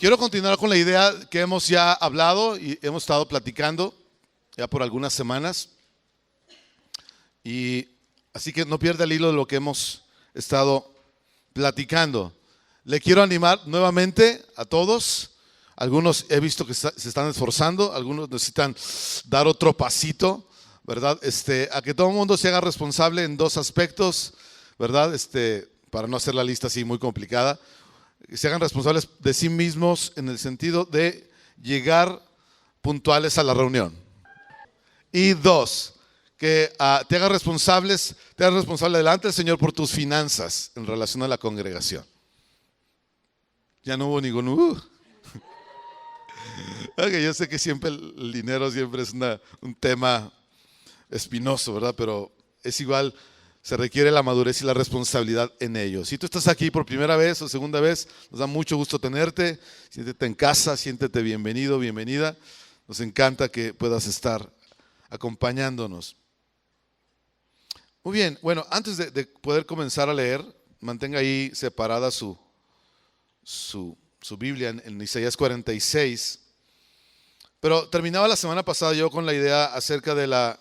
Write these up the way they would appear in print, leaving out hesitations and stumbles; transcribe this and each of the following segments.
Quiero continuar con la idea que hemos ya hablado y hemos estado platicando ya por algunas semanas. Y así que no pierda el hilo de lo que hemos estado platicando. Le quiero animar nuevamente a todos. Algunos he visto que se están esforzando, algunos necesitan dar otro pasito, ¿verdad? A que todo el mundo se haga responsable en dos aspectos, ¿verdad? Para no hacer la lista así muy complicada. Que se hagan responsables de sí mismos en el sentido de llegar puntuales a la reunión. Y dos, que te hagas responsable delante del Señor por tus finanzas en relación a la congregación. Ya no hubo ningún Okay, yo sé que siempre el dinero siempre es un tema espinoso, ¿verdad? Pero es igual, se requiere la madurez y la responsabilidad en ello. Si tú estás aquí por primera vez o segunda vez, nos da mucho gusto tenerte. Siéntete en casa, siéntete bienvenido, bienvenida. Nos encanta que puedas estar acompañándonos. Muy bien, bueno, antes de poder comenzar a leer, mantenga ahí separada su Biblia en Isaías 46. Pero terminaba la semana pasada yo con la idea acerca de la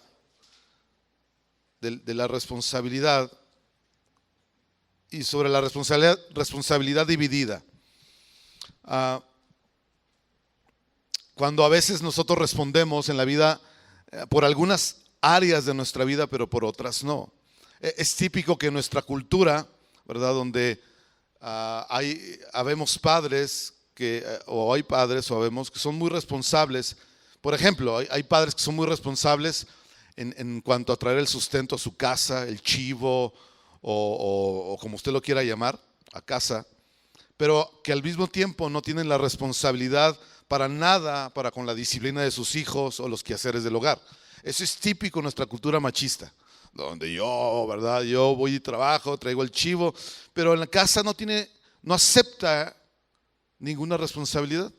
responsabilidad y sobre la responsabilidad dividida. Cuando a veces nosotros respondemos en la vida por algunas áreas de nuestra vida, pero por otras no. Es típico que en nuestra cultura, ¿verdad? Donde habemos padres o hay padres o habemos que son muy responsables. Por ejemplo, hay padres que son muy responsables en cuanto a traer el sustento a su casa, el chivo o como usted lo quiera llamar, a casa, pero que al mismo tiempo no tienen la responsabilidad para nada para con la disciplina de sus hijos o los quehaceres del hogar. Eso es típico en nuestra cultura machista, donde yo voy y trabajo, traigo el chivo, pero en la casa no acepta ninguna responsabilidad.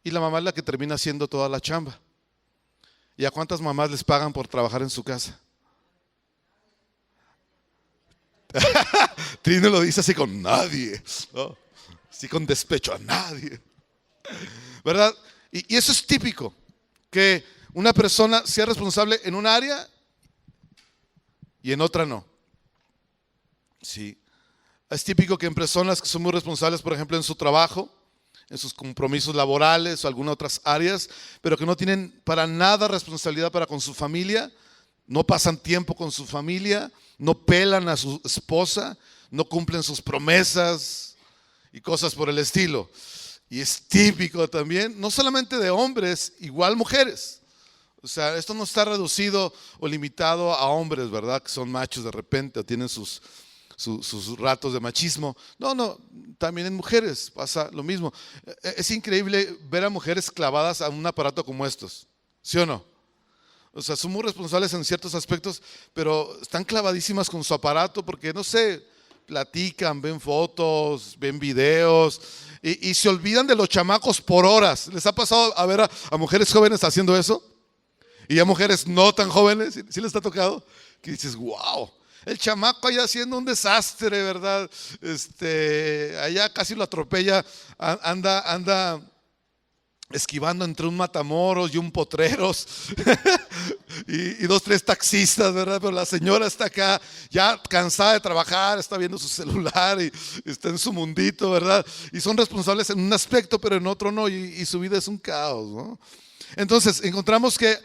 Y la mamá es la que termina haciendo toda la chamba. ¿Y a cuántas mamás les pagan por trabajar en su casa? Trino lo dice así con nadie, ¿no? Así con despecho, a nadie, ¿verdad? Y eso es típico, que una persona sea responsable en un área y en otra no. Sí. Es típico que en personas que son muy responsables, por ejemplo, en su trabajo, en sus compromisos laborales o algunas otras áreas, pero que no tienen para nada responsabilidad para con su familia, no pasan tiempo con su familia, no pelan a su esposa, no cumplen sus promesas y cosas por el estilo. Y es típico también, no solamente de hombres, igual mujeres. O sea, esto no está reducido o limitado a hombres, ¿verdad? Que son machos de repente o tienen sus ratos de machismo. No, también en mujeres pasa lo mismo. Es increíble ver a mujeres clavadas a un aparato como estos, ¿sí o no? O sea, son muy responsables en ciertos aspectos, pero están clavadísimas con su aparato porque, no sé, platican, ven fotos, ven videos y se olvidan de los chamacos por horas. ¿Les ha pasado a ver a mujeres jóvenes haciendo eso? Y a mujeres no tan jóvenes, ¿sí les ha tocado? Que dices, wow, el chamaco allá haciendo un desastre, ¿verdad? Allá casi lo atropella, anda esquivando entre un Matamoros y un Potreros y dos, tres taxistas, ¿verdad? Pero la señora está acá ya cansada de trabajar, está viendo su celular y está en su mundito, ¿verdad? Y son responsables en un aspecto, pero en otro no, y su vida es un caos, ¿no? Entonces encontramos que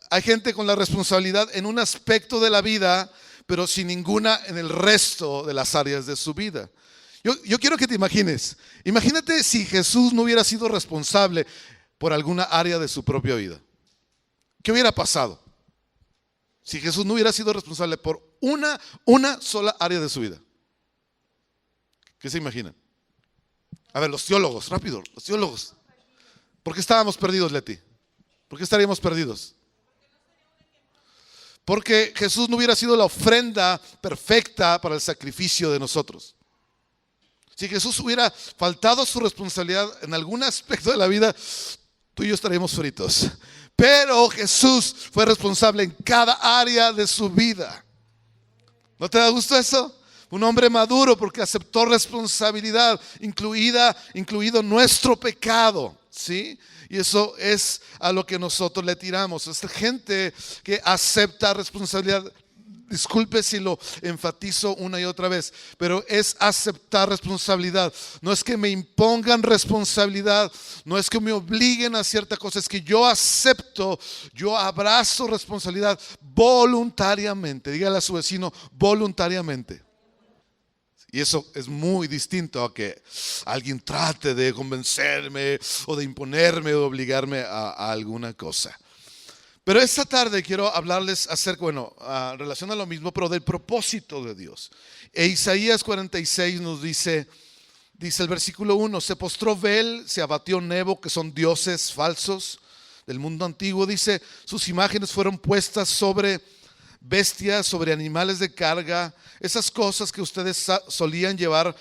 hay gente con la responsabilidad en un aspecto de la vida, pero sin ninguna en el resto de las áreas de su vida. Yo quiero que te imagínate si Jesús no hubiera sido responsable por alguna área de su propia vida. ¿Qué hubiera pasado? Si Jesús no hubiera sido responsable por una sola área de su vida. ¿Qué se imaginan? A ver, los teólogos, rápido, los teólogos. ¿Por qué estábamos perdidos, Leti? ¿Por qué estaríamos perdidos? Porque Jesús no hubiera sido la ofrenda perfecta para el sacrificio de nosotros. Si Jesús hubiera faltado su responsabilidad en algún aspecto de la vida, tú y yo estaríamos fritos. Pero Jesús fue responsable en cada área de su vida. ¿No te da gusto eso? Un hombre maduro porque aceptó responsabilidad, incluido nuestro pecado, ¿sí? Y eso es a lo que nosotros le tiramos. Esta gente que acepta responsabilidad, disculpe si lo enfatizo una y otra vez, pero es aceptar responsabilidad. No es que me impongan responsabilidad, no es que me obliguen a cierta cosa, es que yo acepto, yo abrazo responsabilidad voluntariamente. Dígale a su vecino, voluntariamente. Y eso es muy distinto a que alguien trate de convencerme o de imponerme o de obligarme a alguna cosa. Pero esta tarde quiero hablarles acerca, en relación a lo mismo, pero del propósito de Dios. Isaías 46 nos dice el versículo 1, se postró Bel, se abatió Nebo, que son dioses falsos del mundo antiguo. Dice, sus imágenes fueron puestas sobre bestias, sobre animales de carga, esas cosas que ustedes solían llevar,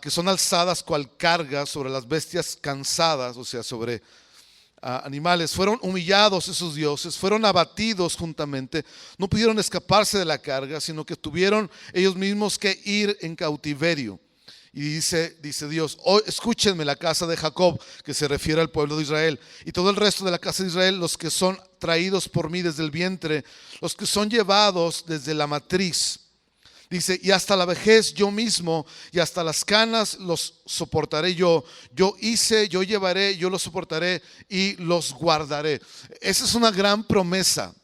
que son alzadas cual carga sobre las bestias cansadas, o sea, sobre animales. Fueron humillados esos dioses, fueron abatidos juntamente, no pudieron escaparse de la carga, sino que tuvieron ellos mismos que ir en cautiverio. Y dice Dios, oh, escúchenme la casa de Jacob, que se refiere al pueblo de Israel, y todo el resto de la casa de Israel, los que son traídos por mí desde el vientre, los que son llevados desde la matriz. Dice, y hasta la vejez yo mismo, y hasta las canas los soportaré yo. Yo hice, yo llevaré, yo los soportaré y los guardaré. Esa es una gran promesa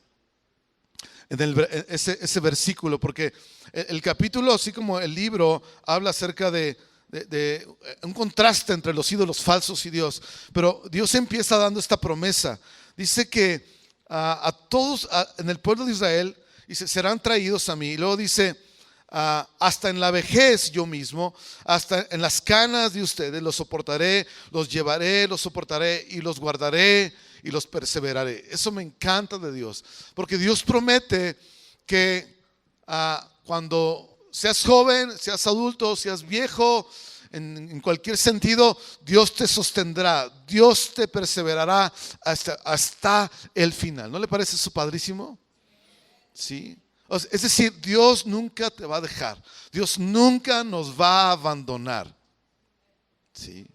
en ese versículo, porque el capítulo, así como el libro, habla acerca de un contraste entre los ídolos falsos y Dios. Pero Dios empieza dando esta promesa. Dice que a todos en el pueblo de Israel, dice, serán traídos a mí. Y luego dice, hasta en la vejez yo mismo, hasta en las canas de ustedes los soportaré, los llevaré, los soportaré y los guardaré y los perseveraré. Eso me encanta de Dios, porque Dios promete que cuando seas joven, seas adulto, seas viejo, en cualquier sentido, Dios te sostendrá, Dios te perseverará hasta el final. ¿No le parece eso padrísimo? Sí. Es decir, Dios nunca te va a dejar. Dios nunca nos va a abandonar. ¿Sí?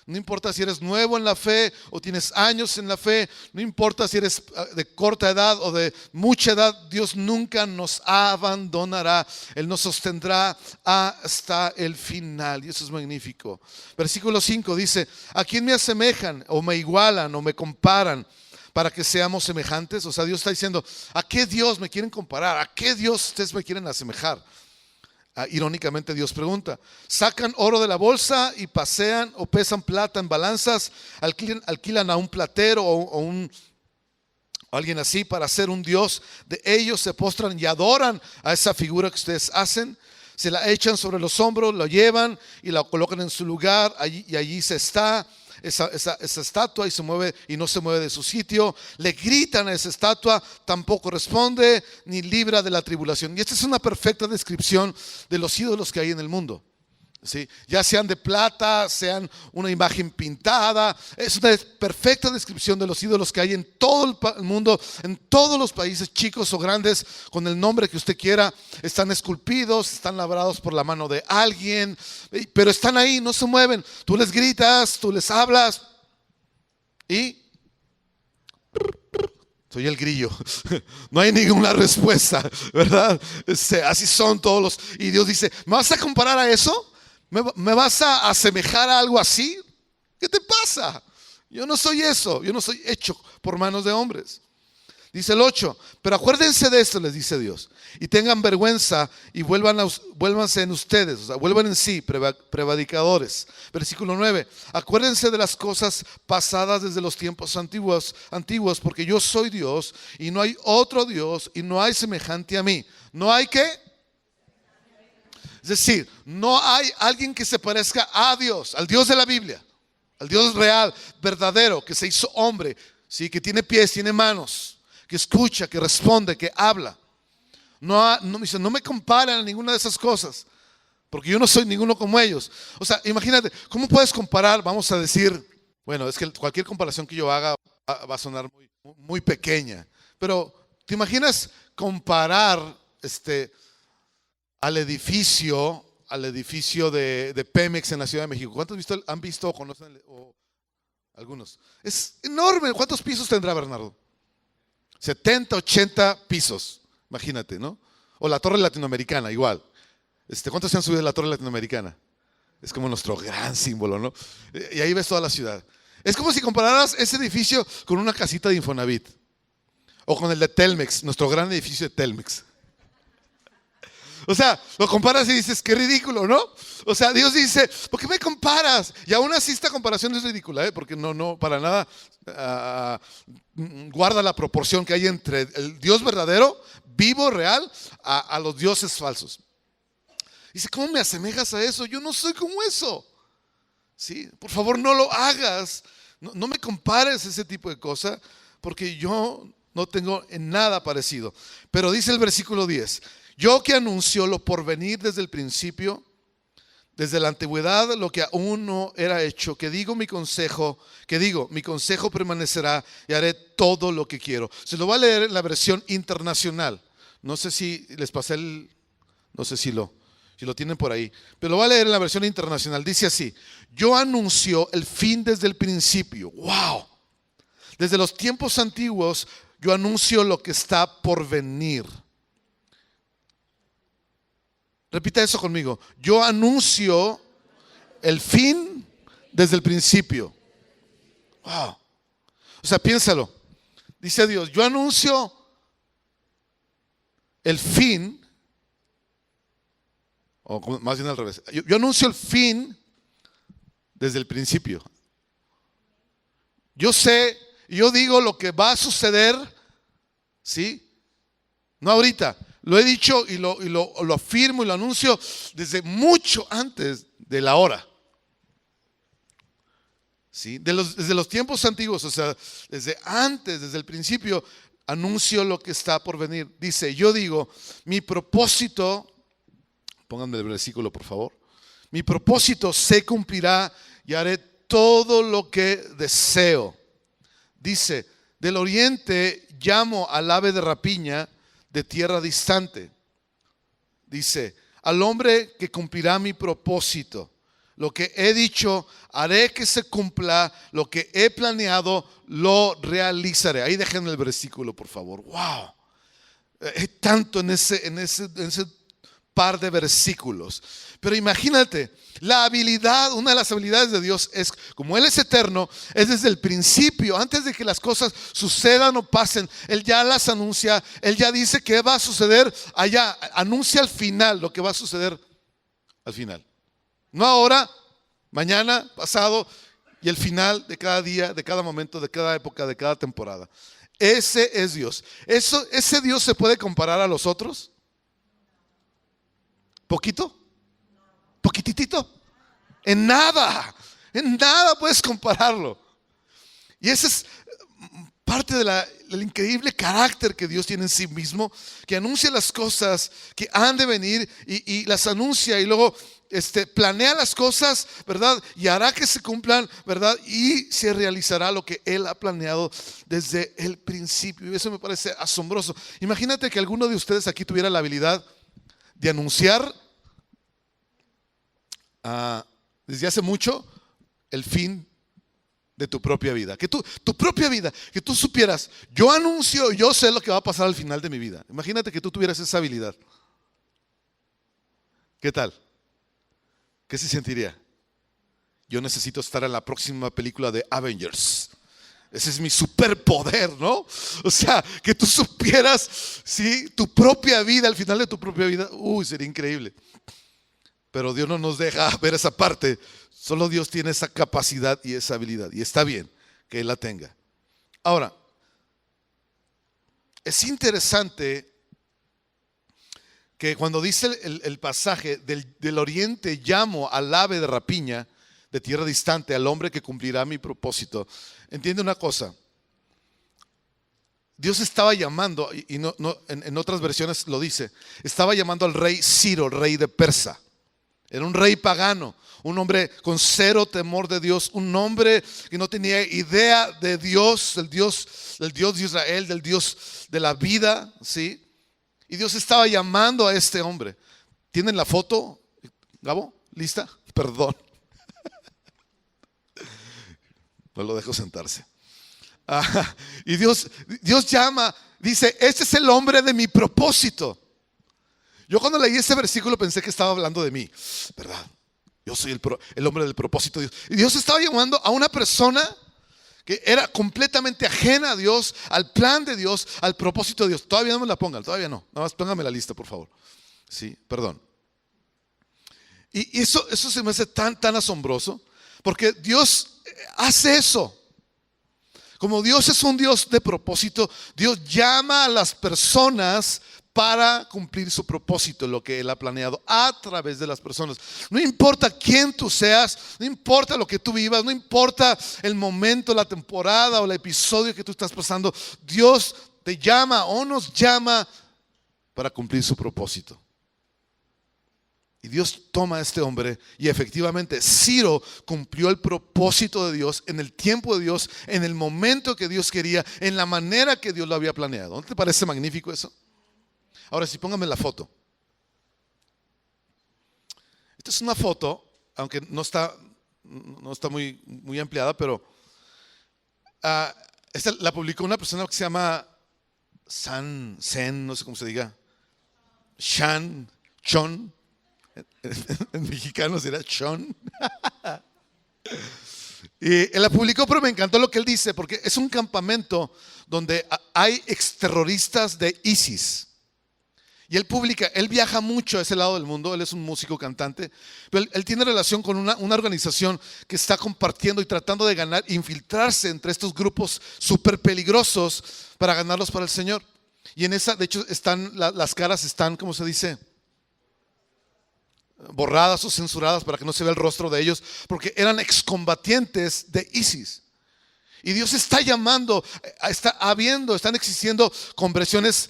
No importa si eres nuevo en la fe o tienes años en la fe. No importa si eres de corta edad o de mucha edad. Dios nunca nos abandonará. Él nos sostendrá hasta el final. Y eso es magnífico. Versículo 5 dice, ¿a quién me asemejan o me igualan o me comparan para que seamos semejantes? O sea, Dios está diciendo, ¿a qué Dios me quieren comparar? ¿A qué Dios ustedes me quieren asemejar? Irónicamente Dios pregunta, ¿sacan oro de la bolsa y pasean o pesan plata en balanzas? ¿Alquilan a un platero o alguien así para ser un Dios de ellos? ¿Se postran y adoran a esa figura que ustedes hacen? Se la echan sobre los hombros, lo llevan y la colocan en su lugar, y allí se está esa estatua y se mueve y no se mueve de su sitio. Le gritan a esa estatua, tampoco responde ni libra de la tribulación. Y esta es una perfecta descripción de los ídolos que hay en el mundo. ¿Sí? Ya sean de plata, sean una imagen pintada. Es una perfecta descripción de los ídolos que hay en todo el mundo, en todos los países, chicos o grandes, con el nombre que usted quiera. Están esculpidos, están labrados por la mano de alguien, pero están ahí, no se mueven. Tú les gritas, tú les hablas y soy el grillo. No hay ninguna respuesta, ¿verdad? Así son todos los. Y Dios dice, ¿me vas a comparar a eso? ¿Me vas a asemejar a algo así? ¿Qué te pasa? Yo no soy eso, yo no soy hecho por manos de hombres. Dice el 8, pero acuérdense de esto, les dice Dios, y tengan vergüenza y vuélvanse en ustedes, o sea, vuelvan en sí, prevaricadores. Versículo 9, acuérdense de las cosas pasadas desde los tiempos antiguos, porque yo soy Dios y no hay otro Dios y no hay semejante a mí. ¿No hay qué? Es decir, no hay alguien que se parezca a Dios, al Dios de la Biblia, al Dios real, verdadero, que se hizo hombre, ¿sí? Que tiene pies, tiene manos, que escucha, que responde, que habla. No me comparen a ninguna de esas cosas, porque yo no soy ninguno como ellos. O sea, imagínate, ¿cómo puedes comparar? Vamos a decir, bueno, es que cualquier comparación que yo haga va a sonar muy pequeña, pero ¿te imaginas comparar al edificio de Pemex en la Ciudad de México. ¿Cuántos han visto o conocen? Algunos. Es enorme. ¿Cuántos pisos tendrá, Bernardo? 70, 80 pisos. Imagínate, ¿no? O la Torre Latinoamericana, igual. ¿Cuántos se han subido a la Torre Latinoamericana? Es como nuestro gran símbolo, ¿no? Y ahí ves toda la ciudad. Es como si compararas ese edificio con una casita de Infonavit. O con el de Telmex, nuestro gran edificio de Telmex. O sea, lo comparas y dices, qué ridículo, ¿no? O sea, Dios dice, ¿por qué me comparas? Y aún así esta comparación es ridícula, porque no, para nada guarda la proporción que hay entre el Dios verdadero, vivo, real, a los dioses falsos. Dice, ¿cómo me asemejas a eso? Yo no soy como eso. ¿Sí? Por favor, no lo hagas. No me compares ese tipo de cosas, porque yo no tengo en nada parecido. Pero dice el versículo 10, yo que anuncio lo por venir desde el principio, desde la antigüedad, lo que aún no era hecho, que digo, mi consejo permanecerá y haré todo lo que quiero. Se lo voy a leer en la versión internacional. No sé si les pasé no sé si lo tienen por ahí, pero lo voy a leer en la versión internacional. Dice así, yo anuncio el fin desde el principio. ¡Wow! Desde los tiempos antiguos, yo anuncio lo que está por venir. Repita eso conmigo. Yo anuncio el fin desde el principio. Wow. O sea, piénsalo. Dice Dios, yo anuncio el fin, o más bien al revés. Yo anuncio el fin desde el principio. Yo sé, yo digo lo que va a suceder, ¿sí? No ahorita. Lo he dicho y lo afirmo y lo anuncio desde mucho antes de la hora. ¿Sí? Desde los tiempos antiguos, o sea, desde el principio, anuncio lo que está por venir. Dice, yo digo, mi propósito, pónganme el versículo por favor, mi propósito se cumplirá y haré todo lo que deseo. Dice, del oriente llamo al ave de rapiña de tierra distante. Dice, al hombre que cumplirá mi propósito. Lo que he dicho, haré que se cumpla. Lo que he planeado, lo realizaré. Ahí dejen el versículo, por favor. Wow. Hay tanto en ese par de versículos. Pero imagínate, la habilidad, una de las habilidades de Dios es, como Él es eterno, es desde el principio, antes de que las cosas sucedan o pasen, Él ya las anuncia, Él ya dice que va a suceder allá, anuncia al final lo que va a suceder al final. No ahora, mañana, pasado y el final de cada día, de cada momento, de cada época, de cada temporada. Ese es Dios. ¿Ese Dios se puede comparar a los otros? ¿Poquito? ¿Poquitito? En nada puedes compararlo. Y ese es parte del increíble carácter que Dios tiene en sí mismo, que anuncia las cosas que han de venir y las anuncia y luego planea las cosas, ¿verdad? Y hará que se cumplan, ¿verdad? Y se realizará lo que Él ha planeado desde el principio. Y eso me parece asombroso. Imagínate que alguno de ustedes aquí tuviera la habilidad de anunciar desde hace mucho el fin de tu propia vida. Que tu propia vida, que tú supieras, yo anuncio, yo sé lo que va a pasar al final de mi vida. Imagínate que tú tuvieras esa habilidad. ¿Qué tal? ¿Qué se sentiría? Yo necesito estar en la próxima película de Avengers. Ese es mi superpoder, ¿no? O sea, que tú supieras, ¿sí? Tu propia vida, al final de tu propia vida. Sería increíble. Pero Dios no nos deja ver esa parte. Solo Dios tiene esa capacidad y esa habilidad. Y está bien que Él la tenga. Ahora, es interesante que cuando dice el pasaje del oriente llamo al ave de rapiña de tierra distante, al hombre que cumplirá mi propósito. Entiende una cosa. Dios estaba llamando, y en otras versiones lo dice, estaba llamando al rey Ciro, rey de Persa. Era un rey pagano, un hombre con cero temor de Dios, un hombre que no tenía idea de Dios, del Dios de Israel, del Dios de la vida, ¿sí? Y Dios estaba llamando a este hombre. ¿Tienen la foto, Gabo? ¿Lista? Perdón. No lo dejo sentarse. Y Dios llama, dice, este es el hombre de mi propósito. Yo cuando leí ese versículo pensé que estaba hablando de mí, ¿verdad? Yo soy el hombre del propósito de Dios. Y Dios estaba llamando a una persona que era completamente ajena a Dios, al plan de Dios, al propósito de Dios. Todavía no me la pongan, todavía no. Nada más póngame la lista, por favor. Sí, perdón. Y eso se me hace tan asombroso, porque Dios hace eso. Como Dios es un Dios de propósito, Dios llama a las personas para cumplir su propósito, lo que Él ha planeado a través de las personas. No importa quién tú seas, no importa lo que tú vivas, no importa el momento, la temporada o el episodio que tú estás pasando, Dios te llama o nos llama para cumplir su propósito. Y Dios toma a este hombre y efectivamente Ciro cumplió el propósito de Dios en el tiempo de Dios, en el momento que Dios quería, en la manera que Dios lo había planeado. ¿No te parece magnífico eso? Ahora sí, póngame la foto. Esta es una foto, aunque no está muy ampliada, pero esta la publicó una persona que se llama Sen, no sé cómo se diga, Chon. En mexicano será Chon. Y él la publicó, pero me encantó lo que él dice, porque es un campamento donde hay exterroristas de ISIS. Y él viaja mucho a ese lado del mundo, él es un músico cantante, pero él tiene relación con una organización que está compartiendo y tratando de ganar, infiltrarse entre estos grupos súper peligrosos para ganarlos para el Señor. Y en esa, de hecho, las caras están, ¿cómo se dice?, borradas o censuradas para que no se vea el rostro de ellos, porque eran excombatientes de ISIS. Y Dios está llamando, están existiendo conversiones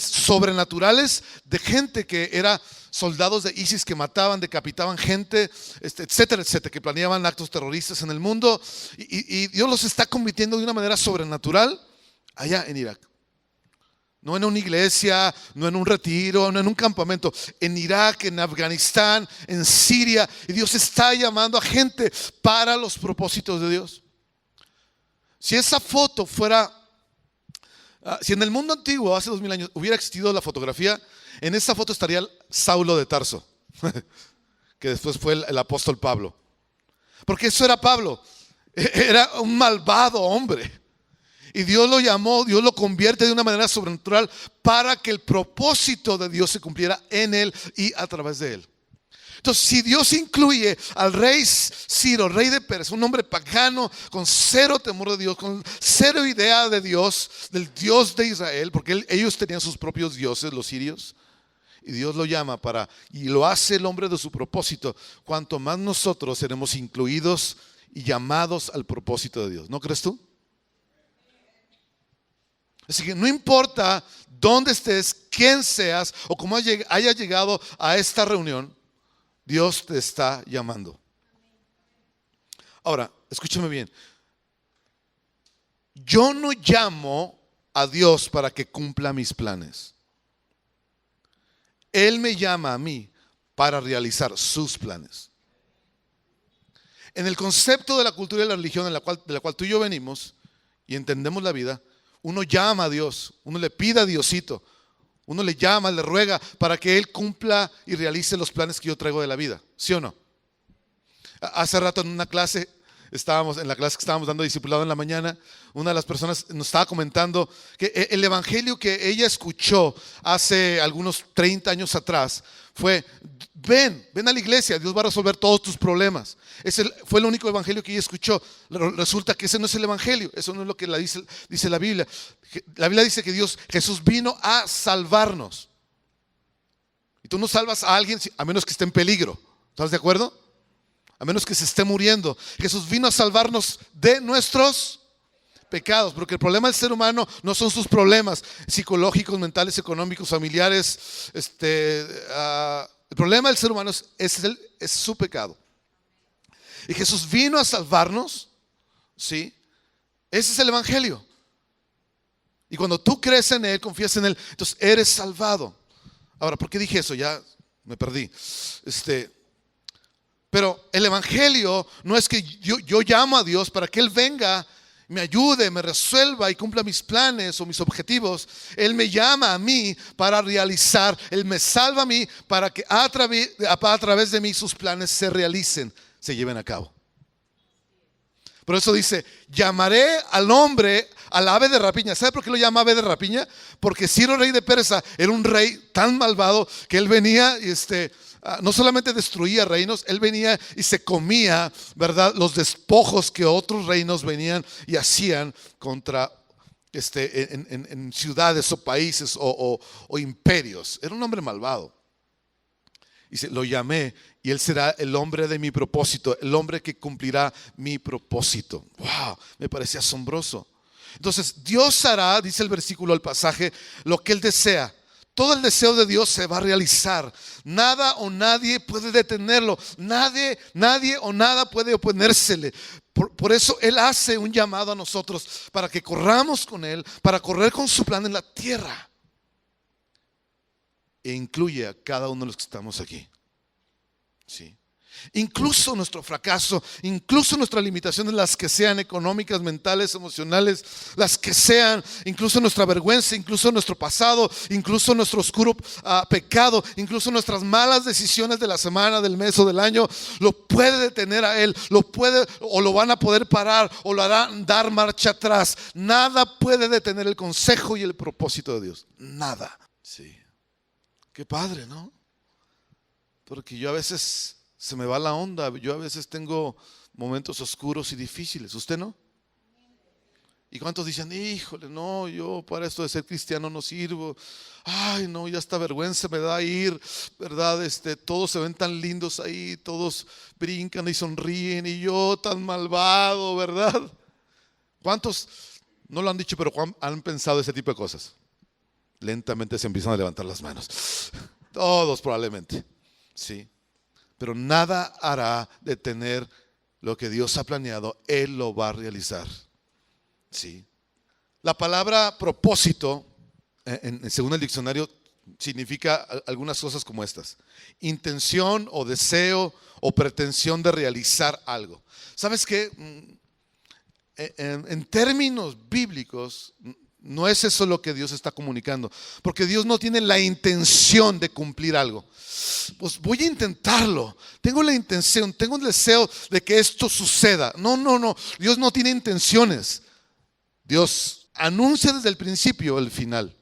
sobrenaturales de gente que era soldados de ISIS que mataban, decapitaban gente, etcétera, que planeaban actos terroristas en el mundo. Y Dios los está convirtiendo de una manera sobrenatural allá en Irak. No en una iglesia, no en un retiro, no en un campamento. En Irak, en Afganistán, en Siria. Y Dios está llamando a gente para los propósitos de Dios. Si esa foto fuera, si en el mundo antiguo, hace 2000 años, hubiera existido la fotografía, en esa foto estaría Saulo de Tarso, que después fue el apóstol Pablo. Porque eso era Pablo. Era un malvado hombre. Y Dios lo llamó, Dios lo convierte de una manera sobrenatural para que el propósito de Dios se cumpliera en él y a través de él. Entonces, si Dios incluye al rey Ciro, rey de Persia, un hombre pagano con cero temor de Dios, con cero idea de Dios, del Dios de Israel, porque ellos tenían sus propios dioses, los sirios, y Dios lo llama y lo hace el hombre de su propósito, cuanto más nosotros seremos incluidos y llamados al propósito de Dios. ¿No crees tú? Así que no importa dónde estés, quién seas o cómo haya llegado a esta reunión, Dios te está llamando. Ahora, escúchame bien. Yo no llamo a Dios para que cumpla mis planes. Él me llama a mí para realizar sus planes. En el concepto de la cultura y la religión de la cual tú y yo venimos y entendemos la vida, uno llama a Dios, uno le pide a Diosito, uno le llama, le ruega para que Él cumpla y realice los planes que yo traigo de la vida, ¿sí o no? Hace rato en una clase, en la clase que estábamos dando discipulado en la mañana, una de las personas nos estaba comentando que el evangelio que ella escuchó hace algunos 30 años atrás fue: ven a la iglesia, Dios va a resolver todos tus problemas. Fue el único evangelio que ella escuchó. Resulta que ese no es el evangelio, eso no es lo que dice la Biblia. La Biblia dice que Jesús vino a salvarnos. Y tú no salvas a alguien a menos que esté en peligro. ¿Estás de acuerdo? A menos que se esté muriendo. Jesús vino a salvarnos de nuestros pecados, porque el problema del ser humano no son sus problemas psicológicos, mentales, económicos, familiares. El problema del ser humano es su pecado. Y Jesús vino a salvarnos, ¿sí? Ese es el evangelio. Y cuando tú crees en Él, confías en Él, entonces eres salvado. Ahora, ¿por qué dije eso? Ya Me perdí. Pero el evangelio no es que yo llamo a Dios para que Él venga, me ayude, me resuelva y cumpla mis planes o mis objetivos. Él me llama a mí para realizar. Él me salva a mí para que a través de mí sus planes se realicen, se lleven a cabo. Por eso dice, llamaré al hombre, al ave de rapiña. ¿Sabe por qué lo llama ave de rapiña? Porque Ciro, rey de Persa, era un rey tan malvado que él venía y no solamente destruía reinos, él venía y se comía, ¿verdad?, los despojos que otros reinos venían y hacían contra en ciudades o países o imperios. Era un hombre malvado. Dice, lo llamé y él será el hombre de mi propósito, el hombre que cumplirá mi propósito. Wow, me parece asombroso. Entonces, Dios hará, dice el versículo del pasaje, lo que Él desea. Todo el deseo de Dios se va a realizar. Nada o nadie puede detenerlo. Nadie o nada puede oponérsele. Por eso Él hace un llamado a nosotros para que corramos con Él, para correr con su plan en la tierra. E incluye a cada uno de los que estamos aquí. Sí. Incluso nuestro fracaso, incluso nuestras limitaciones, las que sean económicas, mentales, emocionales, las que sean, incluso nuestra vergüenza, incluso nuestro pasado, incluso nuestro oscuro pecado, incluso nuestras malas decisiones de la semana, del mes o del año, lo puede detener a Él, lo puede o lo van a poder parar o lo harán dar marcha atrás. Nada puede detener el consejo y el propósito de Dios. Nada. Sí. Qué padre, ¿no? Porque yo a veces se me va la onda, yo a veces tengo momentos oscuros y difíciles. ¿Usted no? ¿Y cuántos dicen, híjole, no, yo para esto de ser cristiano no sirvo? Ay, no, ya hasta vergüenza me da ir, ¿verdad? Todos se ven tan lindos ahí, todos brincan y sonríen y yo tan malvado, ¿verdad? ¿Cuántos no lo han dicho, pero han pensado ese tipo de cosas? Lentamente se empiezan a levantar las manos. Todos probablemente, sí. Pero nada hará detener lo que Dios ha planeado. Él lo va a realizar. Sí. La palabra propósito, según el diccionario, significa algunas cosas como estas: intención o deseo o pretensión de realizar algo. ¿Sabes qué? En términos bíblicos, no es eso lo que Dios está comunicando, porque Dios no tiene la intención de cumplir algo. Pues voy a intentarlo, tengo la intención, tengo el deseo de que esto suceda. No, Dios no tiene intenciones. Dios anuncia desde el principio el final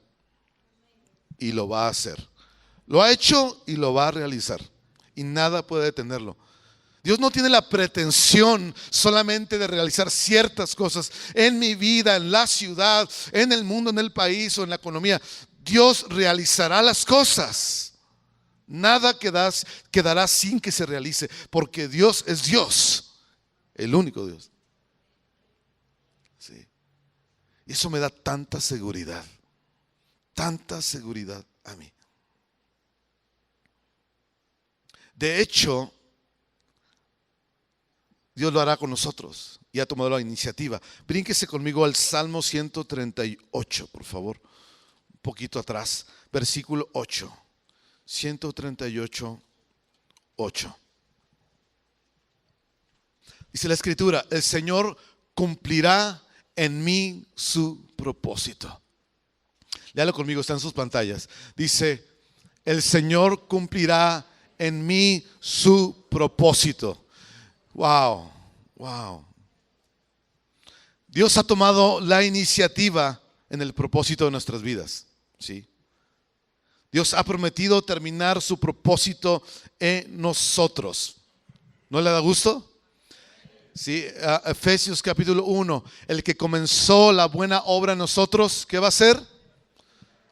y lo va a hacer. Lo ha hecho y lo va a realizar y nada puede detenerlo. Dios no tiene la pretensión solamente de realizar ciertas cosas en mi vida, en la ciudad, en el mundo, en el país o en la economía. Dios realizará las cosas. Nada quedará sin que se realice, porque Dios es Dios, el único Dios. Sí. Y eso me da tanta seguridad a mí. De hecho, Dios lo hará con nosotros y ha tomado la iniciativa. Brínquese conmigo al Salmo 138, por favor. Un poquito atrás, versículo 8. 138, 8. Dice la Escritura: el Señor cumplirá en mí su propósito. Léalo conmigo, está en sus pantallas. Dice: el Señor cumplirá en mí su propósito. Wow. Dios ha tomado la iniciativa en el propósito de nuestras vidas. ¿Sí? Dios ha prometido terminar su propósito en nosotros. ¿No le da gusto? Sí, Efesios capítulo 1. El que comenzó la buena obra en nosotros, ¿qué va a hacer?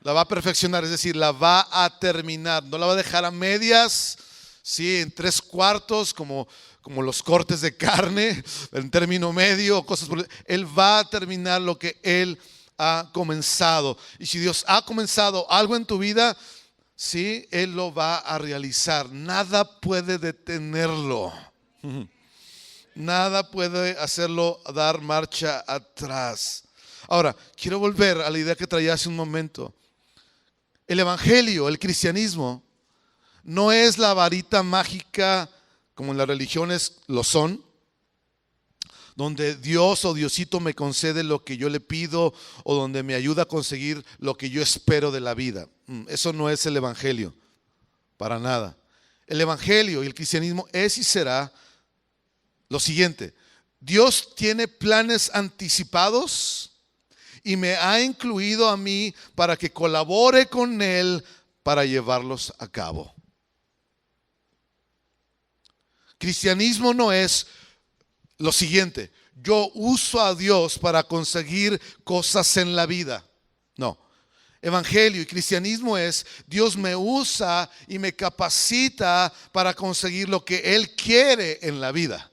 La va a perfeccionar, es decir, la va a terminar. No la va a dejar a medias, sí, en 3/4 como los cortes de carne, en término medio, cosas por... Él va a terminar lo que Él ha comenzado. Y si Dios ha comenzado algo en tu vida, sí, Él lo va a realizar. Nada puede detenerlo. Nada puede hacerlo dar marcha atrás. Ahora, quiero volver a la idea que traía hace un momento. El evangelio, el cristianismo, no es la varita mágica como en las religiones lo son, donde Dios o Diosito me concede lo que yo le pido o donde me ayuda a conseguir lo que yo espero de la vida. Eso no es el evangelio, para nada. El evangelio y el cristianismo es y será lo siguiente: Dios tiene planes anticipados y me ha incluido a mí para que colabore con Él para llevarlos a cabo. Cristianismo no es lo siguiente: yo uso a Dios para conseguir cosas en la vida. No. Evangelio y cristianismo es: Dios me usa y me capacita para conseguir lo que Él quiere en la vida.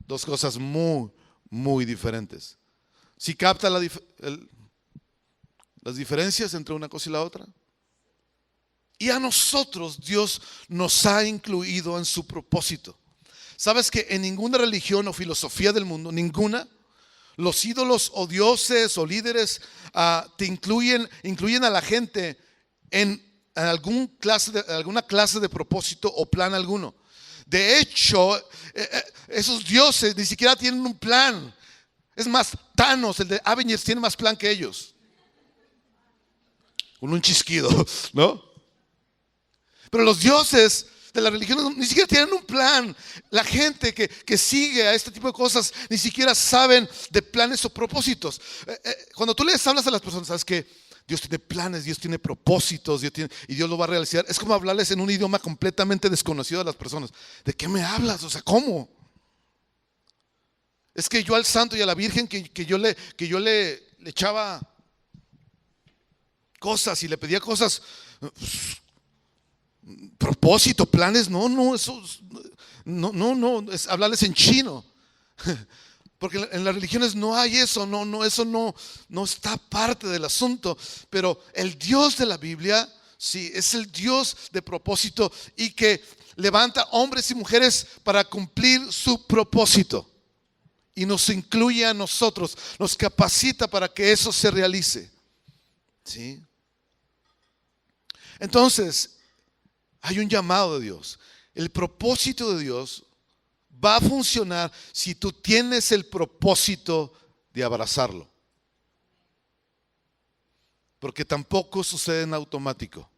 Dos cosas muy, muy diferentes. ¿Sí capta las diferencias entre una cosa y la otra? Y a nosotros Dios nos ha incluido en su propósito. ¿Sabes que en ninguna religión o filosofía del mundo, ninguna, los ídolos o dioses o líderes te incluyen a la gente en alguna clase de propósito o plan alguno? De hecho, esos dioses ni siquiera tienen un plan. Es más, Thanos, el de Avengers, tiene más plan que ellos. Con un chisquido, ¿no? Pero los dioses de las religiones ni siquiera tienen un plan. La gente que sigue a este tipo de cosas ni siquiera saben de planes o propósitos. Cuando tú les hablas a las personas, sabes que Dios tiene planes, Dios tiene propósitos, y Dios lo va a realizar. Es como hablarles en un idioma completamente desconocido a las personas. ¿De qué me hablas? O sea, ¿cómo? Es que yo al santo y a la virgen que yo le echaba cosas y le pedía cosas, propósito, planes, no, eso no, es hablarles en chino. Porque en las religiones no hay eso, eso no está parte del asunto. Pero el Dios de la Biblia, sí, es el Dios de propósito y que levanta hombres y mujeres para cumplir su propósito. Y nos incluye a nosotros, nos capacita para que eso se realice. ¿Sí? Entonces, hay un llamado de Dios. El propósito de Dios va a funcionar si tú tienes el propósito de abrazarlo. Porque tampoco sucede en automático.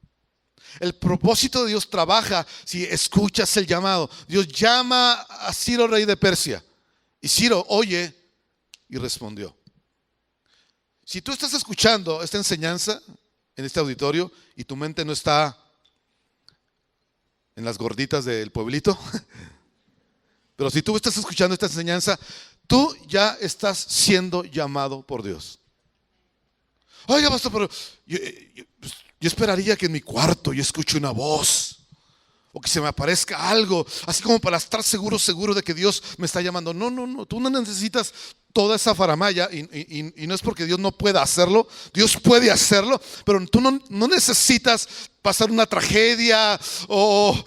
El propósito de Dios trabaja si escuchas el llamado. Dios llama a Ciro, rey de Persia, y Ciro oye y respondió. Si tú estás escuchando esta enseñanza en este auditorio y tu mente no está en las gorditas del pueblito, pero si tú estás escuchando esta enseñanza, tú ya estás siendo llamado por Dios. Oiga, pastor, pero yo esperaría que en mi cuarto yo escuche una voz o que se me aparezca algo, así como para estar seguro de que Dios me está llamando. No, tú no necesitas toda esa faramaya y no es porque Dios no pueda hacerlo. Dios puede hacerlo, pero tú no necesitas pasar una tragedia o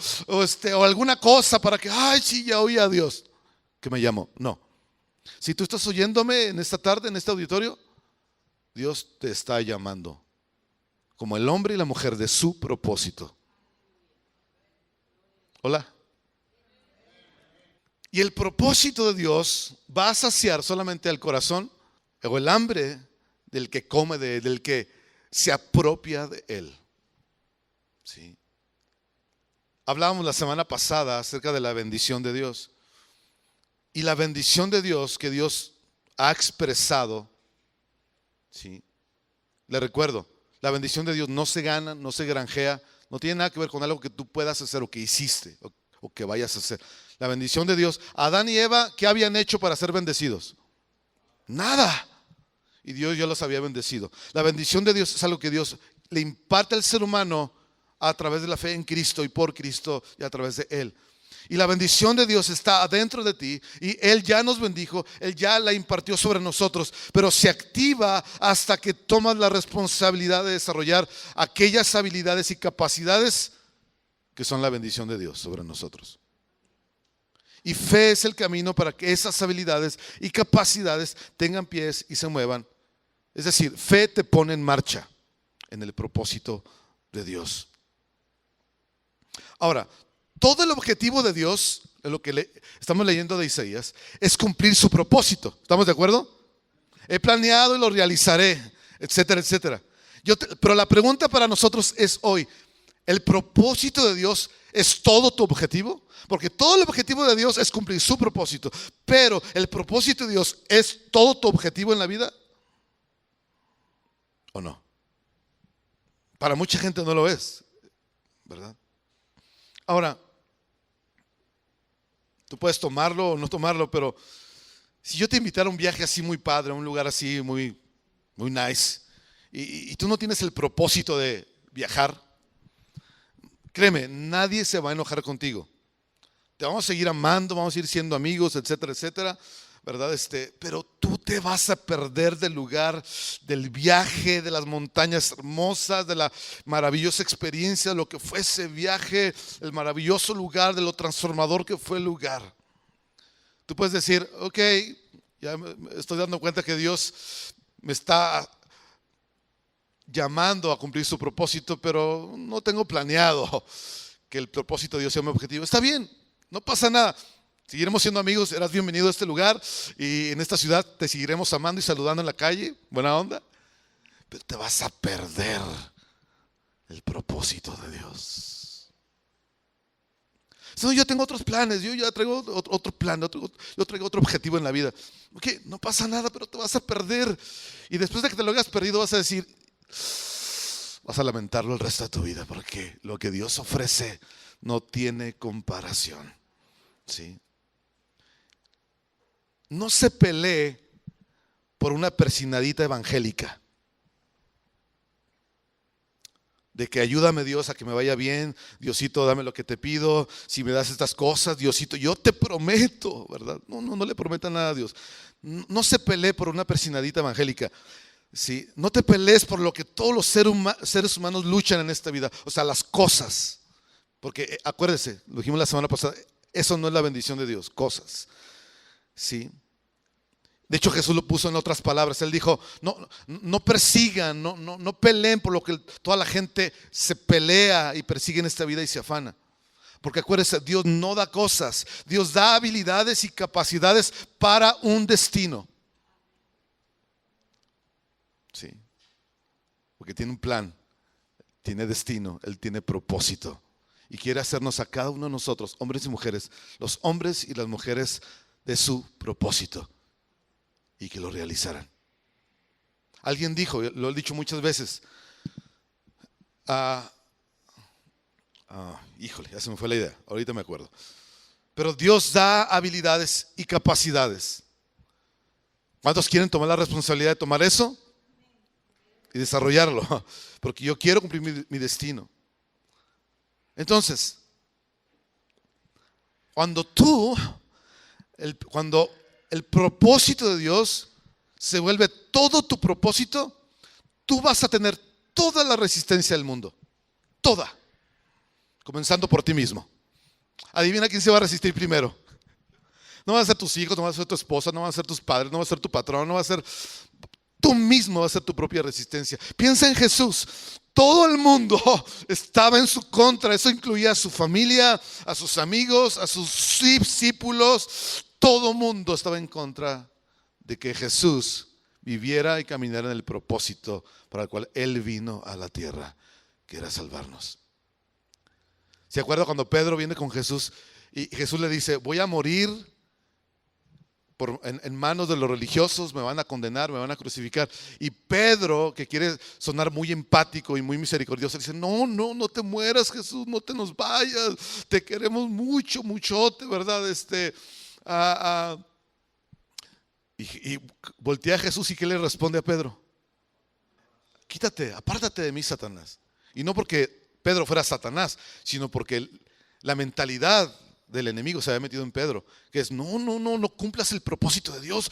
alguna cosa para que, ay, sí, ya oí a Dios que me llamó. No. Si tú estás oyéndome en esta tarde, en este auditorio, Dios te está llamando como el hombre y la mujer de su propósito. Hola. Y el propósito de Dios va a saciar solamente al corazón o el hambre del que come de él, del que se apropia de él. ¿Sí? Hablábamos la semana pasada acerca de la bendición de Dios. Y la bendición de Dios que Dios ha expresado, ¿sí? Le recuerdo, la bendición de Dios no se gana, no se granjea, no tiene nada que ver con algo que tú puedas hacer o que hiciste o que vayas a hacer. La bendición de Dios, Adán y Eva, ¿qué habían hecho para ser bendecidos? Nada. Y Dios ya los había bendecido. La bendición de Dios es algo que Dios le imparte al ser humano a través de la fe en Cristo y por Cristo y a través de Él. Y la bendición de Dios está adentro de ti y Él ya nos bendijo, Él ya la impartió sobre nosotros, pero se activa hasta que tomas la responsabilidad de desarrollar aquellas habilidades y capacidades que son la bendición de Dios sobre nosotros. Y fe es el camino para que esas habilidades y capacidades tengan pies y se muevan. Es decir, fe te pone en marcha en el propósito de Dios. Ahora, todo el objetivo de Dios, en lo que estamos leyendo de Isaías, es cumplir su propósito. ¿Estamos de acuerdo? He planeado y lo realizaré, etcétera, etcétera. Pero la pregunta para nosotros es hoy, ¿el propósito de Dios es todo tu objetivo? Porque todo el objetivo de Dios es cumplir su propósito. Pero ¿el propósito de Dios es todo tu objetivo en la vida? ¿O no? Para mucha gente no lo es, ¿verdad? Ahora, tú puedes tomarlo o no tomarlo, pero si yo te invitara a un viaje así muy padre, a un lugar así muy nice, y tú no tienes el propósito de viajar, créeme, nadie se va a enojar contigo. Te vamos a seguir amando, vamos a ir siendo amigos, etcétera, etcétera, ¿verdad? Pero tú te vas a perder del lugar, del viaje, de las montañas hermosas, de la maravillosa experiencia, de lo que fue ese viaje, el maravilloso lugar, de lo transformador que fue el lugar. Tú puedes decir, ok, ya me estoy dando cuenta que Dios me está llamando a cumplir su propósito, pero no tengo planeado que el propósito de Dios sea mi objetivo. Está bien, no pasa nada. Seguiremos siendo amigos, eras bienvenido a este lugar y en esta ciudad te seguiremos amando y saludando en la calle, buena onda, pero te vas a perder el propósito de Dios. No, yo tengo otros planes, yo ya traigo otro plan, yo traigo otro objetivo en la vida. Ok, no pasa nada, pero te vas a perder. Y después de que te lo hayas perdido vas a decir, vas a lamentarlo el resto de tu vida, porque lo que Dios ofrece no tiene comparación. ¿Sí? No se pelee por una persinadita evangélica de que ayúdame Dios a que me vaya bien, Diosito dame lo que te pido, si me das estas cosas, Diosito yo te prometo, ¿verdad? No le prometa nada a Dios. No se pelee por una persinadita evangélica. ¿Sí? No te pelees por lo que todos los seres humanos luchan en esta vida, o sea, las cosas, porque acuérdese, lo dijimos la semana pasada, eso no es la bendición de Dios, cosas. ¿Sí? De hecho Jesús lo puso en otras palabras. Él dijo, no persigan, no peleen por lo que toda la gente se pelea y persigue en esta vida y se afana. Porque acuérdense, Dios no da cosas, Dios da habilidades y capacidades para un destino. Sí. Porque tiene un plan, tiene destino, Él tiene propósito. Y quiere hacernos a cada uno de nosotros, hombres y mujeres, los hombres y las mujeres de su propósito. Y que lo realizaran. Alguien dijo, lo he dicho muchas veces, híjole, ya se me fue la idea, ahorita me acuerdo. Pero Dios da habilidades y capacidades. ¿Cuántos quieren tomar la responsabilidad de tomar eso? Y desarrollarlo, porque yo quiero cumplir mi destino. Entonces, cuando el propósito de Dios se vuelve todo tu propósito, tú vas a tener toda la resistencia del mundo. Toda. Comenzando por ti mismo. Adivina quién se va a resistir primero. No van a ser tus hijos, no va a ser tu esposa, no van a ser tus padres, no va a ser tu patrón, no va a ser tú mismo, va a ser tu propia resistencia. Piensa en Jesús. Todo el mundo estaba en su contra. Eso incluía a su familia, a sus amigos, a sus discípulos. Todo el mundo estaba en contra de que Jesús viviera y caminara en el propósito para el cual Él vino a la tierra, que era salvarnos. ¿Se acuerda cuando Pedro viene con Jesús y Jesús le dice, voy a morir en manos de los religiosos, me van a condenar, me van a crucificar? Y Pedro, que quiere sonar muy empático y muy misericordioso, dice, no te mueras, Jesús, no te nos vayas, te queremos mucho, muchote, ¿verdad? Y voltea a Jesús y ¿qué le responde a Pedro? Quítate, apártate de mí, Satanás. Y no porque Pedro fuera Satanás, sino porque la mentalidad del enemigo se había metido en Pedro, que es no cumplas el propósito de Dios,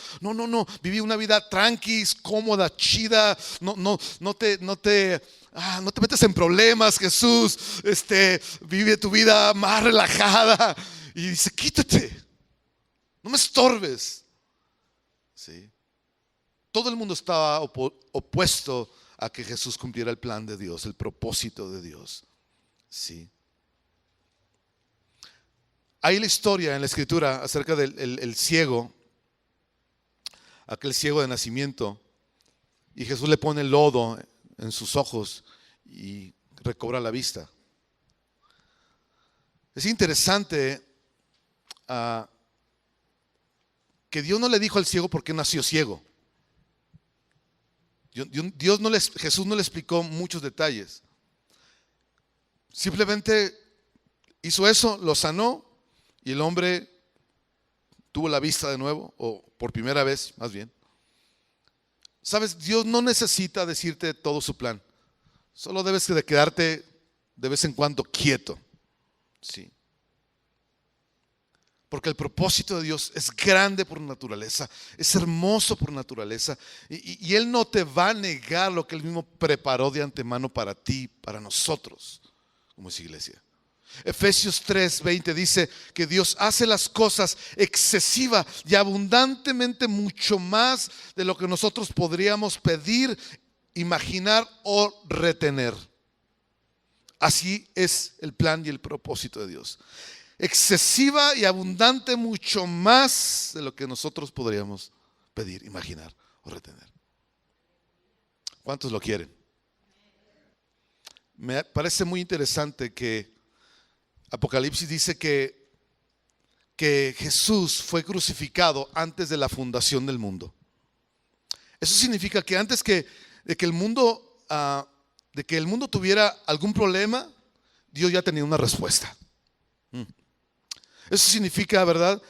viví una vida tranqui, cómoda, chida, no te metas en problemas, Jesús, vive tu vida más relajada. Y dice, quítate, no me estorbes. ¿Sí? Todo el mundo estaba opuesto a que Jesús cumpliera el plan de Dios, el propósito de Dios. ¿Sí? Hay la historia en la Escritura acerca del el ciego, aquel ciego de nacimiento, y Jesús le pone lodo en sus ojos y recobra la vista. Es interesante que Dios no le dijo al ciego por qué nació ciego. Jesús no le explicó muchos detalles. Simplemente hizo eso, lo sanó y el hombre tuvo la vista de nuevo, o por primera vez más bien. Sabes, Dios no necesita decirte todo su plan. Solo debes de quedarte de vez en cuando quieto. Sí. Porque el propósito de Dios es grande por naturaleza, es hermoso por naturaleza, y Él no te va a negar lo que Él mismo preparó de antemano para ti, para nosotros, como es iglesia. Efesios 3:20 dice que Dios hace las cosas excesiva y abundantemente mucho más de lo que nosotros podríamos pedir, imaginar o retener. Así es el plan y el propósito de Dios. Excesiva y abundante mucho más de lo que nosotros podríamos pedir, imaginar o retener. ¿Cuántos lo quieren? Me parece muy interesante que Apocalipsis dice que Jesús fue crucificado antes de la fundación del mundo. Eso significa que antes de que el mundo tuviera algún problema, Dios ya tenía una respuesta. Eso significa, ¿verdad?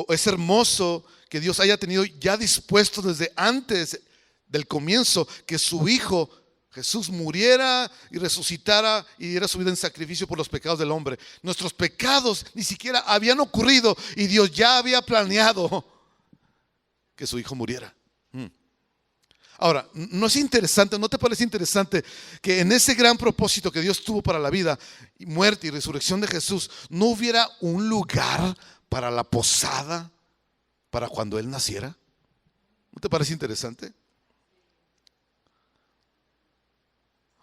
Es hermoso que Dios haya tenido ya dispuesto desde antes del comienzo que su Hijo Jesús muriera y resucitara y diera su vida en sacrificio por los pecados del hombre. Nuestros pecados ni siquiera habían ocurrido y Dios ya había planeado que su Hijo muriera. Ahora, ¿no es interesante, no te parece interesante que en ese gran propósito que Dios tuvo para la vida, muerte y resurrección de Jesús, no hubiera un lugar para la posada para cuando Él naciera? ¿No te parece interesante?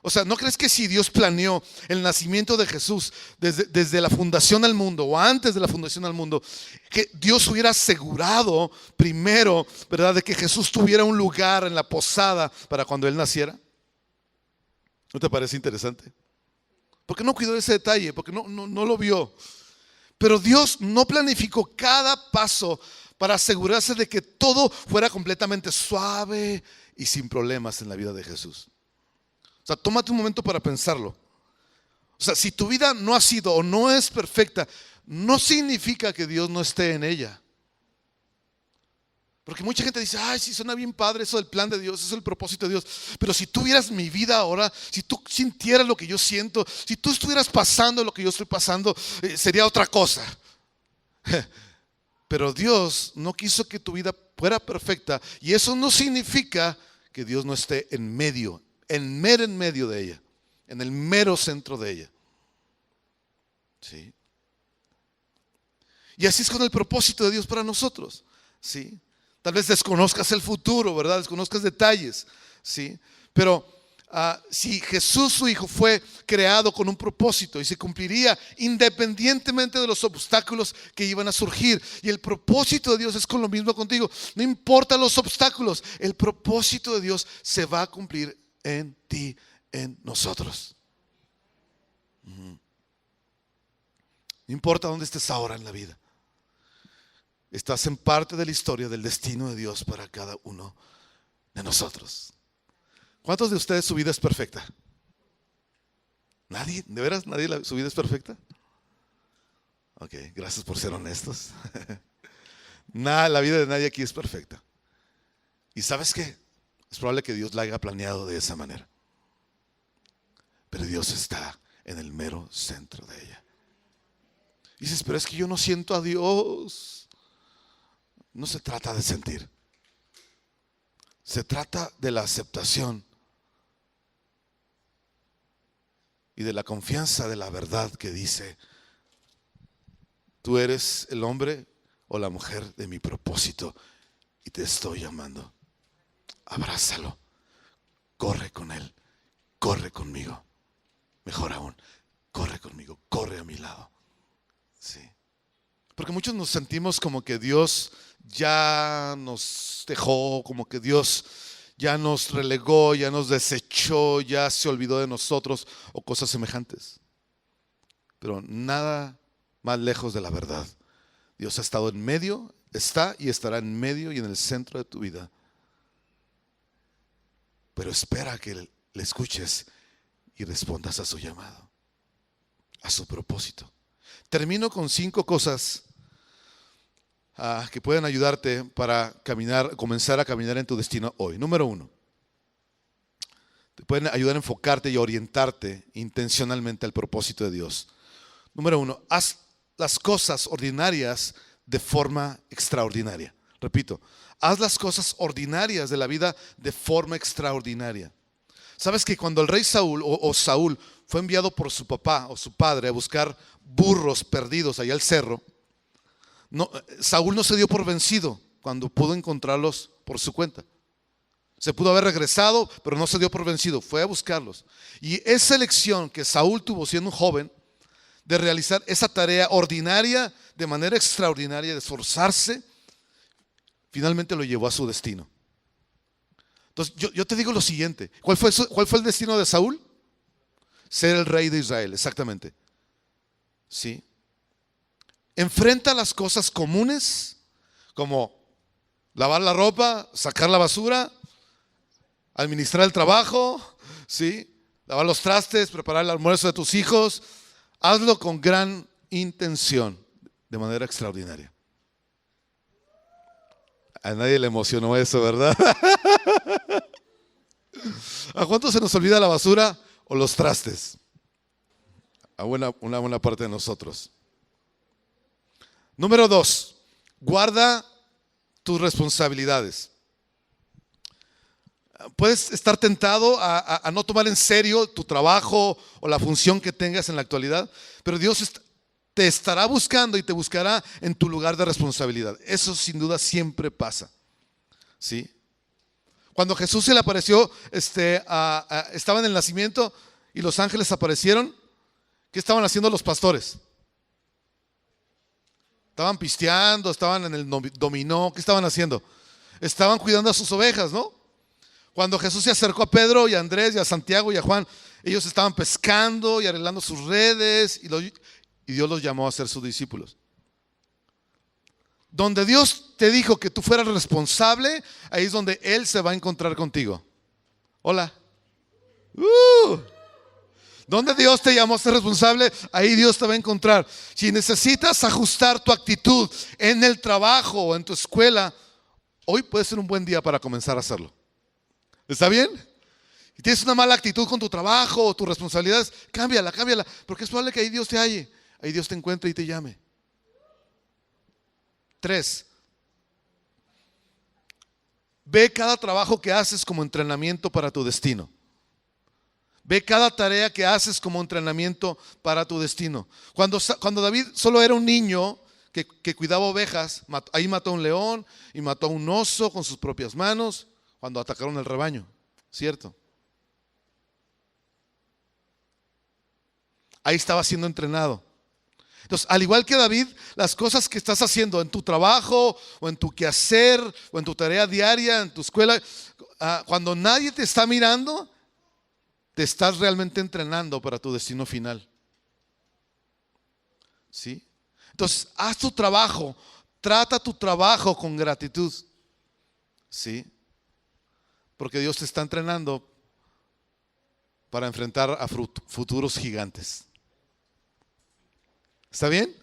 O sea, ¿no crees que si Dios planeó el nacimiento de Jesús desde la fundación del mundo o antes de la fundación del mundo, que Dios hubiera asegurado primero, ¿verdad?, de que Jesús tuviera un lugar en la posada para cuando Él naciera? ¿No te parece interesante? Porque no cuidó ese detalle, porque no lo vio. Pero Dios no planificó cada paso para asegurarse de que todo fuera completamente suave y sin problemas en la vida de Jesús. O sea, tómate un momento para pensarlo. O sea, si tu vida no ha sido o no es perfecta, no significa que Dios no esté en ella. Porque mucha gente dice, ay, sí, suena bien padre eso del plan de Dios, eso es el propósito de Dios. Pero si tú vieras mi vida ahora, si tú sintieras lo que yo siento, si tú estuvieras pasando lo que yo estoy pasando, sería otra cosa. Pero Dios no quiso que tu vida fuera perfecta, y eso no significa que Dios no esté en medio de ella, en el mero centro de ella. ¿Sí? Y así es con el propósito de Dios para nosotros. ¿Sí? Tal vez desconozcas el futuro, ¿verdad? Desconozcas detalles. ¿Sí? Pero si Jesús, su Hijo, fue creado con un propósito y se cumpliría independientemente de los obstáculos que iban a surgir. Y el propósito de Dios es con lo mismo contigo. No importa los obstáculos, el propósito de Dios se va a cumplir en ti, en nosotros. No importa dónde estés ahora en la vida, estás en parte de la historia del destino de Dios para cada uno de nosotros. ¿Cuántos de ustedes su vida es perfecta? ¿Nadie? ¿De veras? ¿Nadie su vida es perfecta? Ok, gracias por ser honestos. Nada, la vida de nadie aquí es perfecta. ¿Y sabes qué? Es probable que Dios la haya planeado de esa manera. Pero Dios está en el mero centro de ella. Y dices, pero es que yo no siento a Dios. No se trata de sentir. Se trata de la aceptación y de la confianza de la verdad que dice, tú eres el hombre o la mujer de mi propósito y te estoy llamando. Abrázalo, corre con Él, corre conmigo. Mejor aún, corre conmigo, corre a mi lado. Sí. Porque muchos nos sentimos como que Dios ya nos dejó, como que Dios ya nos relegó, ya nos desechó, ya se olvidó de nosotros o cosas semejantes. Pero nada más lejos de la verdad. Dios ha estado en medio, está y estará en medio y en el centro de tu vida. Pero espera que le escuches y respondas a su llamado, a su propósito. Termino con 5 cosas que pueden ayudarte para comenzar a caminar en tu destino hoy. Número 1, te pueden ayudar a enfocarte y a orientarte intencionalmente al propósito de Dios. Número 1, haz las cosas ordinarias de forma extraordinaria. Repito, haz las cosas ordinarias de la vida de forma extraordinaria. ¿Sabes que cuando el rey Saúl o Saúl fue enviado por su papá o su padre a buscar burros perdidos allá al cerro, Saúl no se dio por vencido cuando pudo encontrarlos por su cuenta? Se pudo haber regresado, pero no se dio por vencido, fue a buscarlos. Y esa elección que Saúl tuvo siendo un joven, de realizar esa tarea ordinaria de manera extraordinaria, de esforzarse, finalmente lo llevó a su destino. Entonces yo te digo lo siguiente, ¿cuál fue el destino de Saúl? Ser el rey de Israel, exactamente. ¿Sí? Enfrenta las cosas comunes como lavar la ropa, sacar la basura, administrar el trabajo, ¿sí? Lavar los trastes, preparar el almuerzo de tus hijos. Hazlo con gran intención, de manera extraordinaria. A nadie le emocionó eso, ¿verdad? ¿A cuánto se nos olvida la basura o los trastes? A una buena parte de nosotros. Número 2, guarda tus responsabilidades. Puedes estar tentado a no tomar en serio tu trabajo o la función que tengas en la actualidad, pero Dios te estará buscando y te buscará en tu lugar de responsabilidad. Eso sin duda siempre pasa, ¿sí? Cuando Jesús se le apareció, estaba en el nacimiento y los ángeles aparecieron. ¿Qué estaban haciendo los pastores? Estaban pisteando, estaban en el dominó. ¿Qué estaban haciendo? Estaban cuidando a sus ovejas, ¿no? Cuando Jesús se acercó a Pedro y a Andrés y a Santiago y a Juan, ellos estaban pescando y arreglando sus redes y Dios los llamó a ser sus discípulos. Donde Dios te dijo que tú fueras responsable, ahí es donde Él se va a encontrar contigo. Hola. Donde Dios te llamó a ser responsable, ahí Dios te va a encontrar. Si necesitas ajustar tu actitud en el trabajo o en tu escuela, hoy puede ser un buen día para comenzar a hacerlo. ¿Está bien? Si tienes una mala actitud con tu trabajo o tus responsabilidades, cámbiala, porque es probable que ahí Dios te halle, ahí Dios te encuentre y te llame. 3, ve cada trabajo que haces como entrenamiento para tu destino. Ve cada tarea que haces como entrenamiento para tu destino. Cuando David solo era un niño que cuidaba ovejas, ahí mató a un león y mató a un oso con sus propias manos cuando atacaron el rebaño, ¿cierto? Ahí estaba siendo entrenado. Entonces, al igual que David, las cosas que estás haciendo en tu trabajo o en tu quehacer o en tu tarea diaria, en tu escuela, cuando nadie te está mirando, te estás realmente entrenando para tu destino final. ¿Sí? Entonces, haz tu trabajo, trata tu trabajo con gratitud. ¿Sí? Porque Dios te está entrenando para enfrentar a futuros gigantes. ¿Está bien?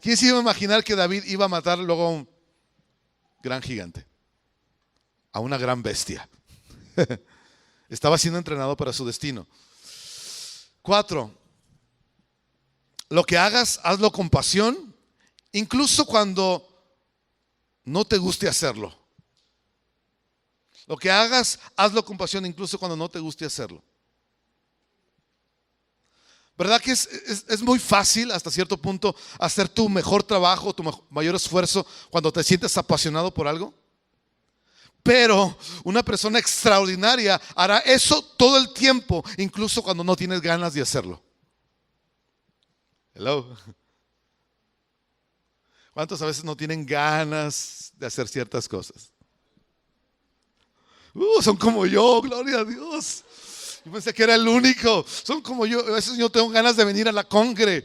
¿Quién se iba a imaginar que David iba a matar luego a un gran gigante? A una gran bestia. Estaba siendo entrenado para su destino. 4, lo que hagas, hazlo con pasión, incluso cuando no te guste hacerlo. Lo que hagas, hazlo con pasión, incluso cuando no te guste hacerlo. ¿Verdad que es muy fácil hasta cierto punto hacer tu mejor trabajo, tu mayor esfuerzo cuando te sientes apasionado por algo? Pero una persona extraordinaria hará eso todo el tiempo, incluso cuando no tienes ganas de hacerlo. Hello. ¿Cuántos a veces no tienen ganas de hacer ciertas cosas? Son como yo, gloria a Dios. Yo pensé que era el único. Son como yo. A veces yo tengo ganas de venir a la congre.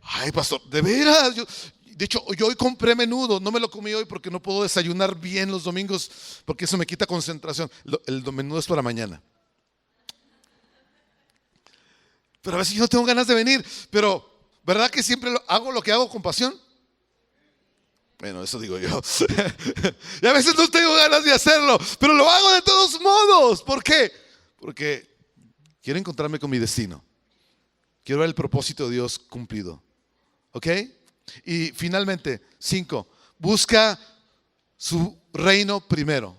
Ay, pastor, de veras. De hecho, yo hoy compré menudo. No me lo comí hoy porque no puedo desayunar bien los domingos, porque eso me quita concentración. El menudo es para mañana. Pero a veces yo no tengo ganas de venir. Pero, ¿verdad que siempre hago lo que hago con pasión? Bueno, eso digo yo. Y a veces no tengo ganas de hacerlo, pero lo hago de todos modos. ¿Por qué? Porque quiero encontrarme con mi destino. Quiero ver el propósito de Dios cumplido. ¿Ok? Y finalmente, 5, busca su reino primero.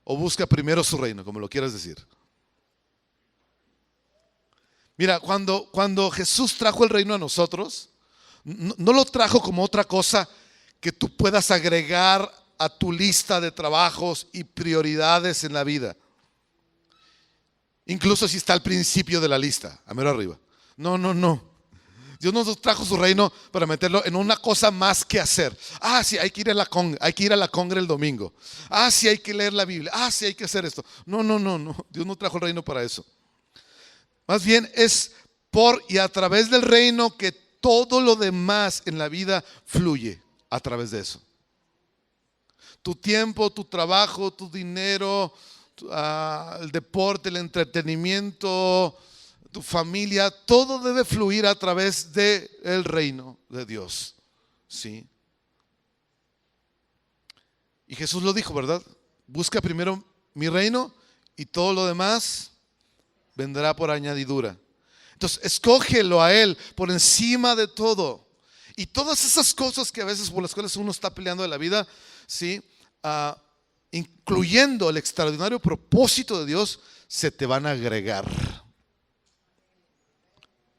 O busca primero su reino, como lo quieras decir. Mira, cuando Jesús trajo el reino a nosotros, no lo trajo como otra cosa que tú puedas agregar a tu lista de trabajos y prioridades en la vida. Incluso si está al principio de la lista, a mero arriba. No. Dios nos trajo su reino para meterlo en una cosa más que hacer. Sí, hay que ir a la congre el domingo. Sí, hay que leer la Biblia. Sí, hay que hacer esto. No. Dios no trajo el reino para eso. Más bien es por y a través del reino que todo lo demás en la vida fluye a través de eso. Tu tiempo, tu trabajo, tu dinero, el deporte, el entretenimiento, tu familia, todo debe fluir a través del reino de Dios. ¿Sí? Y Jesús lo dijo, ¿verdad? Busca primero mi reino y todo lo demás vendrá por añadidura. Entonces, escógelo a Él por encima de todo. Y todas esas cosas que a veces por las cuales uno está peleando de la vida, ¿sí? Incluyendo el extraordinario propósito de Dios, se te van a agregar.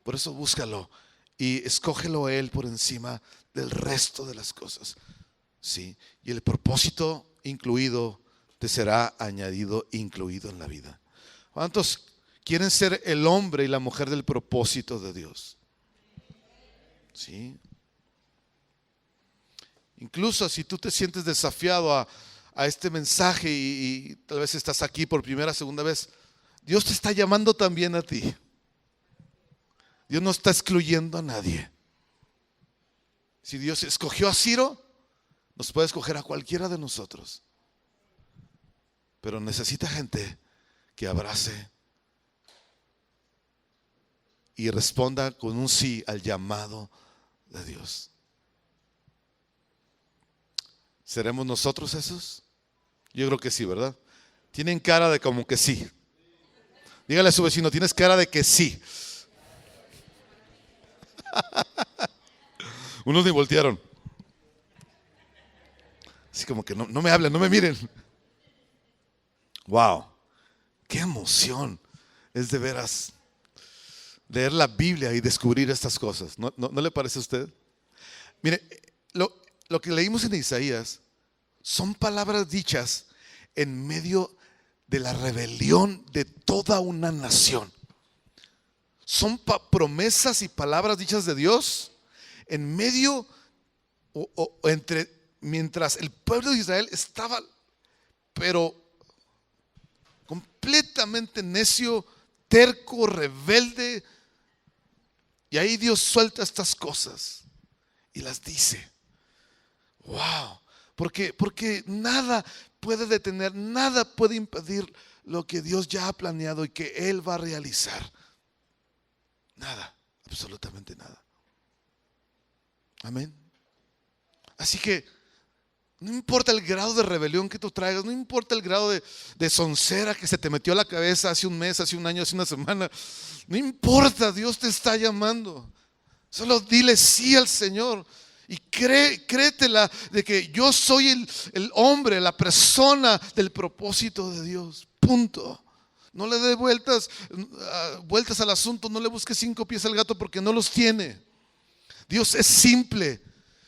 Por eso búscalo y escógelo a Él por encima del resto de las cosas. ¿Sí? Y el propósito incluido te será añadido, incluido en la vida. ¿Cuántos quieren ser el hombre y la mujer del propósito de Dios? ¿Sí? Incluso si tú te sientes desafiado a este mensaje y tal vez estás aquí por primera, segunda vez, Dios te está llamando también a ti. Dios no está excluyendo a nadie. Si Dios escogió a Ciro, nos puede escoger a cualquiera de nosotros. Pero necesita gente que abrace y responda con un sí al llamado de Dios. ¿Seremos nosotros esos? Yo creo que sí, ¿verdad? Tienen cara de como que sí. Dígale a su vecino, tienes cara de que sí. Unos ni voltearon. Así como que no me hablen, no me miren. Wow, qué emoción es de veras leer la Biblia y descubrir estas cosas. ¿No le parece a usted? Mire, lo que leímos en Isaías son palabras dichas en medio de la rebelión de toda una nación. Son promesas y palabras dichas de Dios en medio mientras el pueblo de Israel estaba, pero completamente necio, terco, rebelde. Y ahí Dios suelta estas cosas y las dice. Wow, porque nada puede detener, nada puede impedir lo que Dios ya ha planeado y que Él va a realizar. Nada, absolutamente nada. Amén. Así que no importa el grado de rebelión que tú traigas, no importa el grado de soncera que se te metió a la cabeza hace un mes, hace un año, hace una semana. No importa, Dios te está llamando. Solo dile sí al Señor y créetela de que yo soy el hombre, la persona del propósito de Dios. Punto. No le dé vueltas al asunto, no le busques 5 pies al gato porque no los tiene. Dios es simple.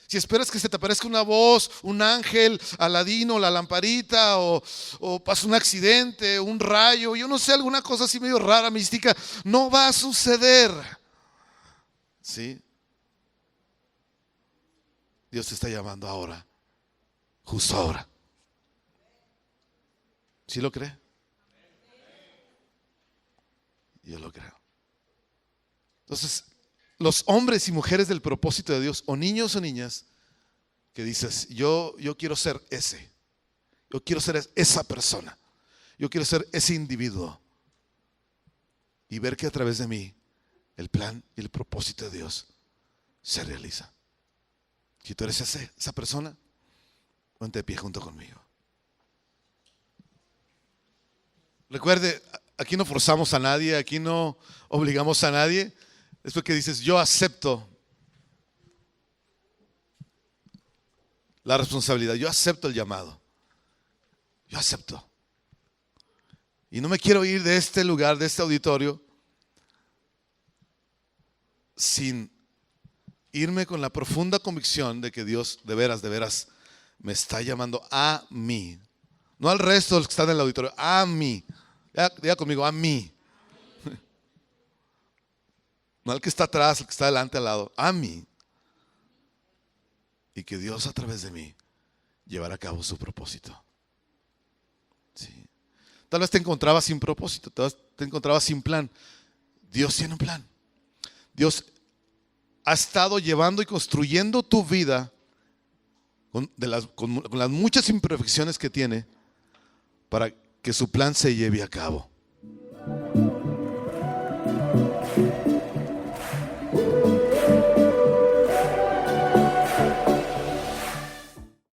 Si esperas que se te aparezca una voz, un ángel, Aladino, la lamparita, o pasa un accidente, un rayo, yo no sé, alguna cosa así medio rara, mística, no va a suceder. ¿Sí? Dios te está llamando ahora, justo ahora. ¿Sí lo cree? Yo lo creo. Entonces, los hombres y mujeres del propósito de Dios, o niños o niñas, que dices, yo quiero ser ese. Yo quiero ser esa persona. Yo quiero ser ese individuo. Y ver que a través de mí el plan y el propósito de Dios se realiza. Si tú eres esa persona, ponte de pie junto conmigo. Recuerde, aquí no forzamos a nadie, aquí no obligamos a nadie. Es porque dices, yo acepto la responsabilidad, yo acepto el llamado. Yo acepto. Y no me quiero ir de este lugar, de este auditorio, sin irme con la profunda convicción de que Dios de veras me está llamando a mí. No al resto de los que están en el auditorio, a mí. Diga conmigo, a mí. No al que está atrás, al que está adelante, al lado, a mí. Y que Dios a través de mí llevará a cabo su propósito. Sí. Tal vez te encontrabas sin propósito, tal vez te encontrabas sin plan. Dios tiene un plan. Dios ha estado llevando y construyendo tu vida con las muchas imperfecciones que tiene para que su plan se lleve a cabo.